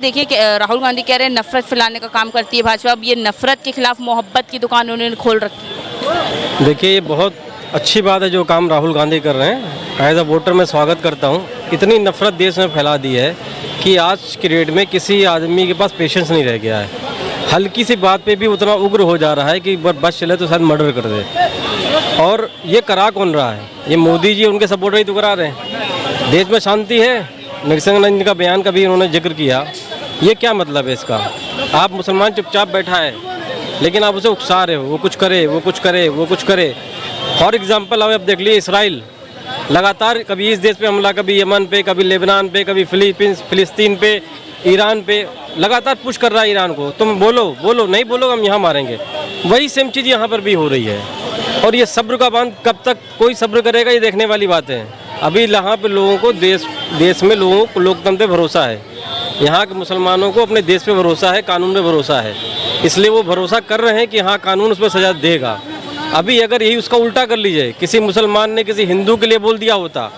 देखिए कि राहुल गांधी कह रहे हैं नफरत फैलाने का काम करती है भाजपा। अब ये नफरत के खिलाफ मोहब्बत की दुकान उन्होंने खोल रखी है। देखिए, ये बहुत अच्छी बात है जो काम राहुल गांधी कर रहे हैं। एज अ वोटर मैं स्वागत करता हूँ। इतनी नफरत देश में फैला दी है कि आज की डेट में किसी आदमी के पास पेशेंस नहीं रह गया है। हल्की सी बात पे भी उतना उग्र हो जा रहा है कि बस चले तो शायद मर्डर कर दे। और ये करा कौन रहा है? ये मोदी जी उनके सपोर्टर ही तो करा रहे हैं। देश में शांति है। नरसिंह का बयान का भी उन्होंने जिक्र किया। ये क्या मतलब है इसका? आप मुसलमान चुपचाप बैठा है लेकिन आप उसे उकसा रहे हो, वो कुछ करे, वो कुछ करे, वो कुछ करे। फॉर एग्जाम्पल अब देख लीजिए, इसराइल लगातार कभी इस देश पे हमला, कभी यमन पे, कभी लेबनान पे, कभी फिलिस्तीन पे, ईरान पे लगातार पुश कर रहा है ईरान को। तुम बोलो बोलो, नहीं बोलो हम यहाँ मारेंगे। वही सेम चीज़ यहाँ पर भी हो रही है। और ये सब्र का बांध कब तक कोई सब्र करेगा, ये देखने वाली बात है। अभी यहाँ पे लोगों को देश में लोगों को लोकतंत्र पे भरोसा है। यहाँ के मुसलमानों को अपने देश पे भरोसा है, कानून पे भरोसा है। इसलिए वो भरोसा कर रहे हैं कि हाँ, कानून उस पर सजा देगा। अभी अगर यही उसका उल्टा कर लीजिए, किसी मुसलमान ने किसी हिंदू के लिए बोल दिया होता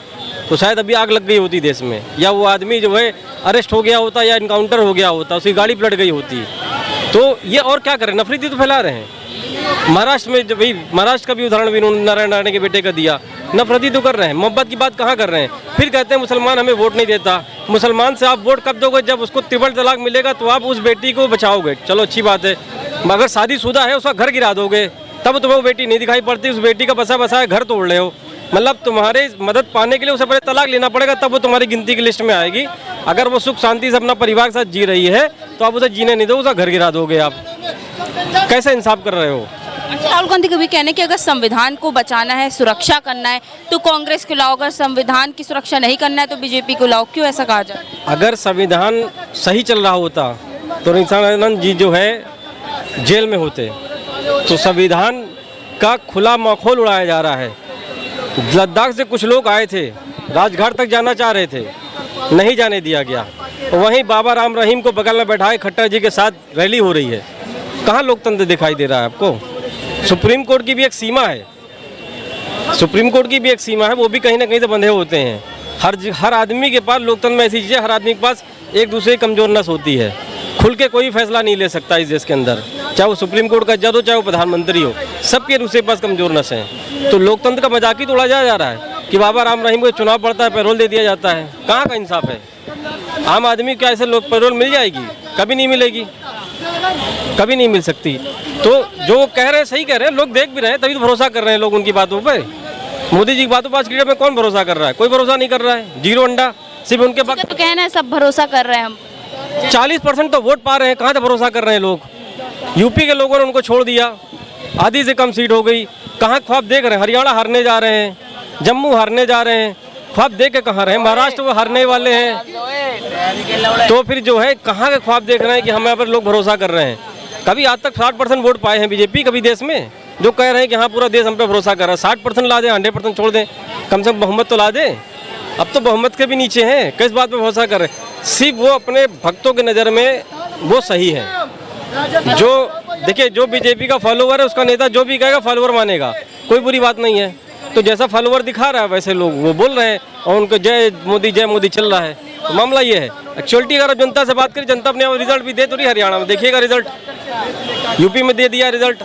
तो शायद अभी आग लग गई होती देश में, या वो आदमी जो है अरेस्ट हो गया होता, या इनकाउंटर हो गया होता, उसकी गाड़ी पलट गई होती। तो ये और क्या करें, नफरत ही तो फैला रहे हैं। महाराष्ट्र में जो भाई, महाराष्ट्र का भी उदाहरण भी उन्होंने नारायण राणे के बेटे का दिया। नफरत ही तो कर रहे हैं, मोहब्बत की बात कहाँ कर रहे हैं। फिर कहते हैं मुसलमान हमें वोट नहीं देता। मुसलमान से आप वोट कब दोगे? जब उसको ट्रिपल तलाक मिलेगा तो आप उस बेटी को बचाओगे। चलो अच्छी बात है। मगर शादीशुदा है, उसका घर गिरा दोगे, तब तुम्हें वो बेटी नहीं दिखाई पड़ती। उस बेटी का बसा बसाया घर तोड़ रहे हो। मतलब तुम्हारे मदद पाने के लिए उसे पहले तलाक लेना पड़ेगा, तब वो तुम्हारी गिनती की लिस्ट में आएगी। अगर वो सुख शांति से अपना परिवार के साथ जी रही है तो आप उसे जीने नहीं दो, उसका घर गिरा दोगे। आप कैसे इंसाफ कर रहे हो? राहुल गांधी का भी कहना है कि अगर संविधान को बचाना है, सुरक्षा करना है तो कांग्रेस को लाओ, अगर संविधान की सुरक्षा नहीं करना है तो बीजेपी को लाओ। क्यों ऐसा कहा जाए? अगर संविधान सही चल रहा होता तो नित्यानंद जी जो है जेल में होते। तो संविधान का खुला माखौल उड़ाया जा रहा है। लद्दाख से कुछ लोग आए थे, राजघाट तक जाना चाह रहे थे, नहीं जाने दिया गया। वहीं बाबा राम रहीम को बगल में बैठाए खट्टर जी के साथ रैली हो रही है। कहाँ लोकतंत्र दिखाई दे रहा है आपको? सुप्रीम कोर्ट की भी एक सीमा है। सुप्रीम कोर्ट की भी एक सीमा है, वो भी कहीं ना कहीं से बंधे होते हैं। हर आदमी के पास लोकतंत्र में ऐसी चीज़ है, हर आदमी के पास एक दूसरे की कमजोर नस होती है। खुल के कोई फैसला नहीं ले सकता इस देश के अंदर, चाहे वो सुप्रीम कोर्ट का जज हो, चाहे वो प्रधानमंत्री हो। सबके दूसरे पास कमजोर नस है। तो लोकतंत्र का मजाक ही तोड़ा जा रहा है कि बाबा राम रहीम को चुनाव पड़ता है, पैरोल दे दिया जाता है। कहाँ का इंसाफ है? आम आदमी को ऐसे लोग पैरोल मिल जाएगी? कभी नहीं मिलेगी, कभी नहीं मिल सकती। तो जो कह रहे हैं सही कह रहे हैं, लोग देख भी रहे हैं, तभी तो भरोसा कर रहे हैं लोग उनकी बातों पर। मोदी जी की बातों पर आज की डेट में कौन भरोसा कर रहा है? कोई भरोसा नहीं कर रहा है। जीरो अंडा। सिर्फ उनके पास तो कहना है सब भरोसा कर रहे हैं। हम 40% तो वोट पा रहे हैं, कहाँ से भरोसा कर रहे हैं लोग? यूपी के लोगों ने उनको छोड़ दिया, आधी से कम सीट हो गई। कहाँ ख्वाब देख रहे हैं? हरियाणा हारने जा रहे हैं, जम्मू हारने जा रहे हैं, ख्वाब देख के कहाँ रहे हैं? महाराष्ट्र वो हारने वाले हैं। तो फिर जो है कहाँ के ख्वाब देख रहे हैं कि हम यहाँ पर लोग भरोसा कर रहे हैं? कभी आज तक 60% वोट पाए हैं बीजेपी कभी देश में? जो कह रहे हैं कि हाँ पूरा देश हम पे भरोसा कर रहा है। 60% ला दें, 100% छोड़ दें, कम से कम बहुमत तो ला दें। अब तो बहुमत के भी नीचे हैं, किस बात पे भरोसा कर रहे हैं? सिर्फ वो अपने भक्तों की नज़र में वो सही है। जो देखिए, जो बीजेपी का फॉलोवर है उसका नेता जो भी कहेगा फॉलोवर मानेगा, कोई बुरी बात नहीं है। तो जैसा फॉलोवर दिखा रहा है वैसे लोग वो बोल रहे हैं और उनको जय मोदी चल रहा है। तो मामला ये है। एक्चुअलिटी अगर जनता से बात करें, जनता अपने रिजल्ट भी दे तो रही। हरियाणा में देखिएगा रिजल्ट, यूपी में दे दिया रिजल्ट।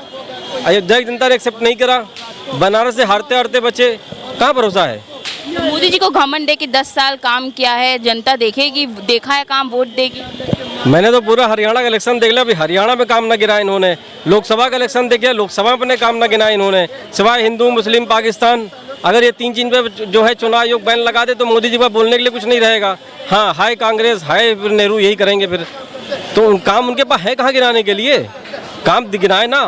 अयोध्या की जनता ने एक्सेप्ट नहीं करा, बनारस से हारते हारते बचे। कहाँ भरोसा है? मोदी जी को घमंड है कि 10 साल काम किया है, जनता देखेगी, देखा है काम, वोट देगी। मैंने तो पूरा हरियाणा का इलेक्शन देख लिया। अभी हरियाणा में काम ना गिरा इन्होंने। लोकसभा का इलेक्शन देख लिया, लोकसभा में अपने काम ना गिना इन्होंने, सिवाय हिंदू मुस्लिम पाकिस्तान। अगर ये 3 चीज पे जो है चुनाव आयोग बैन लगा दे तो मोदी जी को बोलने के लिए कुछ नहीं रहेगा। हाँ, हाय कांग्रेस, हाय नेहरू, यही करेंगे फिर। तो काम उनके पास है कहाँ गिराने के लिए? काम गिराए ना,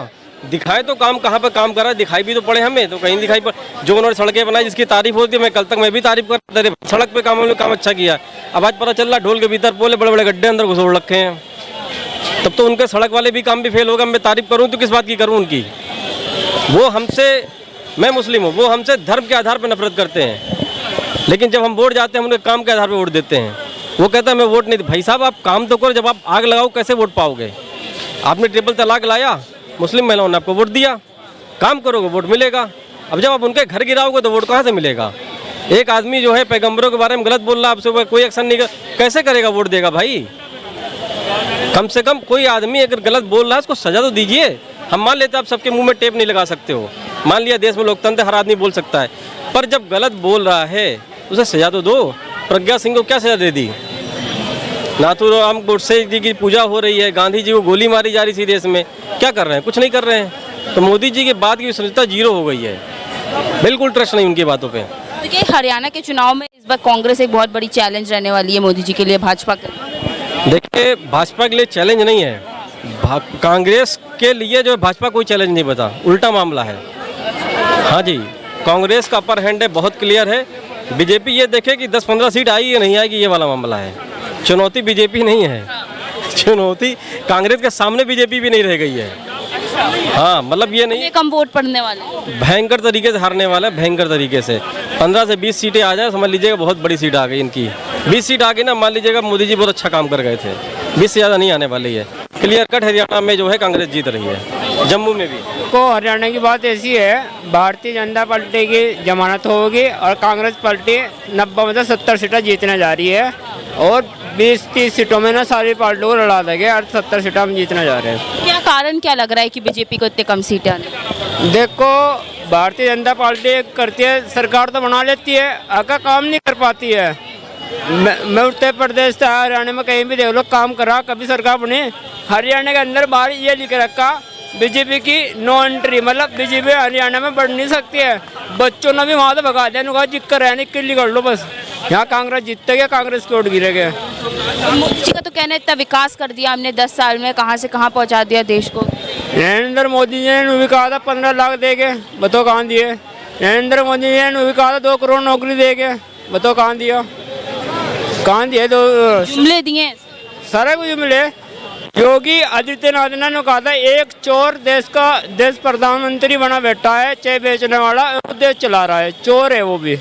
दिखाए तो काम कहाँ पर काम करा, दिखाई भी तो पड़े हमें। तो कहीं दिखाई पड़े। जो उन्होंने सड़कें बनाई, जिसकी तारीफ होती है, मैं कल तक मैं भी तारीफ करता रहा, सड़क पे काम उन्होंने काम अच्छा किया। अब आज पता चल रहा ढोल के भीतर बोले बड़े बड़े गड्ढे अंदर घुसोड़ रखे हैं। तब तो उनके सड़क वाले भी काम भी फेल होगा। मैं तारीफ करूँ तो किस बात की करूँ उनकी? वो हमसे, मैं मुस्लिम हूँ, वो हमसे धर्म के आधार पर नफरत करते हैं। लेकिन जब हम वोट जाते हैं, हम उनके काम के आधार पर वोट देते हैं। वो कहता है मैं वोट नहीं। भाई साहब, आप काम तो करो। जब आप आग लगाओ कैसे वोट पाओगे? आपने ट्रिपल तलाक लाया, मुस्लिम महिलाओं ने आपको वोट दिया, काम करोगे वोट मिलेगा। अब जब आप उनके घर गिराओगे तो वोट कहाँ से मिलेगा? एक आदमी जो है पैगंबरों के बारे में गलत बोल रहा है, आपसे कोई एक्शन नहीं कैसे करेगा? वोट देगा भाई? कम से कम कोई आदमी अगर गलत बोल रहा है उसको सजा तो दीजिए। हम मान लेते हैं आप सबके मुंह में टेप नहीं लगा सकते हो, मान लिया देश में लोकतंत्र, हर आदमी बोल सकता है, पर जब गलत बोल रहा है उसे सजा तो दो। प्रज्ञा सिंह को क्या सजा दे दी? नाथूराम गोडसे जी की पूजा हो रही है, गांधी जी को गोली मारी जा रही थी देश में, क्या कर रहे हैं? कुछ नहीं कर रहे हैं। तो मोदी जी के बाद की विश्वसनीयता जीरो हो गई है, बिल्कुल ट्रस्ट नहीं उनकी बातों पे। देखिए हरियाणा के चुनाव में इस बार कांग्रेस एक बहुत बड़ी चैलेंज रहने वाली है मोदी जी के लिए, भाजपा के लिए। देखिए भाजपा के लिए चैलेंज नहीं है, कांग्रेस के लिए जो है भाजपा कोई चैलेंज नहीं बता, उल्टा मामला है। हाँ जी, कांग्रेस का अपर हैंड है, बहुत क्लियर है। बीजेपी ये देखे कि 10-15 सीट आई या नहीं आएगी, ये वाला मामला है। चुनौती बीजेपी नहीं है, चुनौती कांग्रेस के सामने बीजेपी भी नहीं रह गई है। हाँ, मतलब ये नहीं कम वोट पड़ने वाले, भयंकर तरीके से हारने वाला है, भयंकर तरीके से। 15 से 20 सीटें आ जाए समझ लीजिएगा बहुत बड़ी सीट आ गई इनकी। 20 सीट आ गई ना, मान लीजिएगा मोदी जी बहुत अच्छा काम कर गए थे, 20 से ज़्यादा नहीं आने वाली है। क्लियर कट हरियाणा में जो है कांग्रेस जीत रही है, जम्मू में भी। को हरियाणा की बात ऐसी है, भारतीय जनता पार्टी की जमानत होगी और कांग्रेस पार्टी 90 में से 70 सीटें जीतने जा रही है और 20-30 सीटों में ना सारी पार्टियों को लड़ा देंगे और 70 सीटें हम जीतने जा रहे हैं। क्या कारण क्या लग रहा है कि बीजेपी को इतने कम सीटें आने? देखो भारतीय जनता पार्टी करती है, सरकार तो बना लेती है, आका काम नहीं कर पाती है। मैं उत्तर प्रदेश से हरियाणा में कहीं भी देख लो, काम करा कभी सरकार बनी। हरियाणा के अंदर बाहर ये लिख रखा बीजेपी की नो एंट्री, मतलब बीजेपी हरियाणा में बढ़ नहीं सकती है। बच्चों ने भी वहाँ से भगा दिया, उन्होंने जिक्र रहने किल्ली कर लो बस, यहाँ कांग्रेस जीतेगा, कांग्रेस की वोट गिरेगा। मोदी जी का तो कहना है इतना विकास कर दिया हमने 10 साल में, कहाँ से कहाँ पहुँचा दिया देश को। नरेंद्र मोदी जी ने भी कहा था 15 लाख देंगे, बताओ कहाँ दिए। नरेंद्र मोदी जी ने भी कहा था 2 करोड़ नौकरी देंगे, बताओ कहाँ दिया, कहाँ दिए? जुमले दिए, सारा कुछ मिले। योगी आदित्यनाथ ने कहा था एक चोर देश प्रधानमंत्री बना बैठा है, चाय बेचने वाला, देश चला रहा है, चोर है वो भी।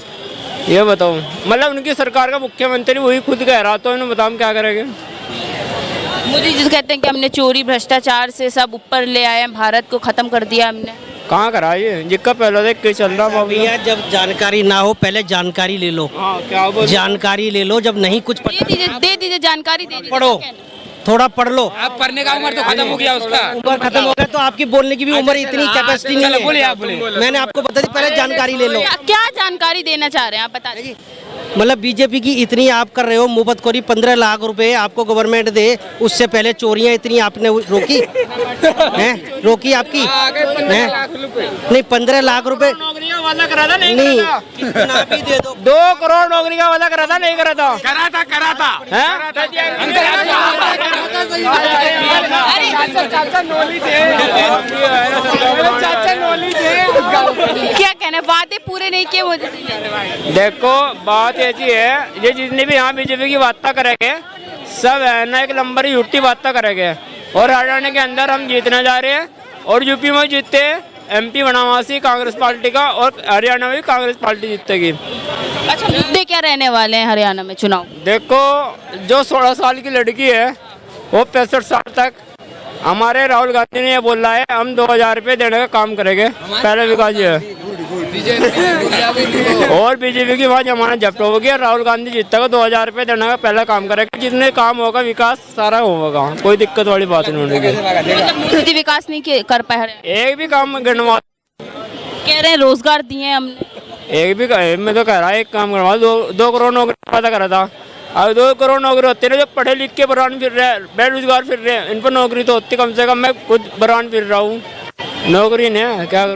ये बताओ, मतलब उनकी सरकार का मुख्यमंत्री वही खुद कह रहा, तो इन्हें बताओ क्या करेंगे। मोदी जी कहते हैं कि हमने चोरी भ्रष्टाचार से सब ऊपर ले आए हैं, भारत को खत्म कर दिया हमने। कहाँ करा ये, जिसका पहले देख के चल रहा भैया, जब जानकारी ना हो पहले जानकारी ले लो। हाँ, क्या बोल, जानकारी ले लो, जब नहीं कुछ दे दीजिए जानकारी, दे दीजिए। पढ़ो, थोड़ा पढ़ लो। आप पढ़ने का उम्र तो खत्म हो गया उसका, उम्र खत्म हो गया तो आपकी बोलने की भी उम्र इतनी कैपेसिटी नहीं है। बोलिए, आप बोलिए। मैंने आपको बता दी, पहले जानकारी ले लो। क्या जानकारी देना चाह रहे हैं आप, बता दीजिए। मतलब बीजेपी की इतनी आप कर रहे हो मुफ्तखोरी, 15 लाख रुपए आपको गवर्नमेंट दे, उससे पहले चोरियां इतनी आपने रोकी हैं? रोकी आपकी नहीं, 15 लाख रुपए नौकरी का वादा करा था, नहीं नहीं, करा था। कितना भी दे दो। 2 करोड़ नौकरी का वादा करा था, नहीं करा था। करा था क्या कहना है, वादे पूरे नहीं किए मोदी जी ने? देखो बात ऐसी है, ये जितनी भी यहाँ बीजेपी की बातें करेंगे सब है ना एक नंबर ही झूठी बातें करेंगे। और हरियाणा के अंदर हम जीतने जा रहे हैं और यूपी में जीतते हैं, एमपी बनावासी कांग्रेस पार्टी का, और हरियाणा में भी कांग्रेस पार्टी जीतेगी। अच्छा, मुद्दे क्या रहने वाले हैं हरियाणा में चुनाव? देखो जो 16 साल की लड़की है वो 65 साल तक, हमारे राहुल गांधी ने ये बोला है हम 2000 रुपये देने का काम करेंगे, पहले विकास जी है। और बीजेपी की वहाँ जमानत जब्त होगी, राहुल गांधी जीतेगा, 2000 रुपये देने का पहला काम करेगा, जितने काम होगा विकास सारा होगा, कोई दिक्कत वाली बात नहीं होगी। मोदी विकास नहीं कर पाए हरियाणा, एक भी काम गिनवा, कह रहे हैं रोजगार दिए हैं हमने, एक भी मैं तो कह रहा है एक काम करवा, 2 करोड़ नौकरी वादा करा था। अब 2 करोड़ नौकरी होती है ना, जो पढ़े लिख के बरान फिर रहे हैं, बेरोजगार फिर रहे हैं, इन पर नौकरी तो होती कम से कम। मैं खुद बरान फिर रहा हूँ, नौकरी नहीं है, क्या करूँ।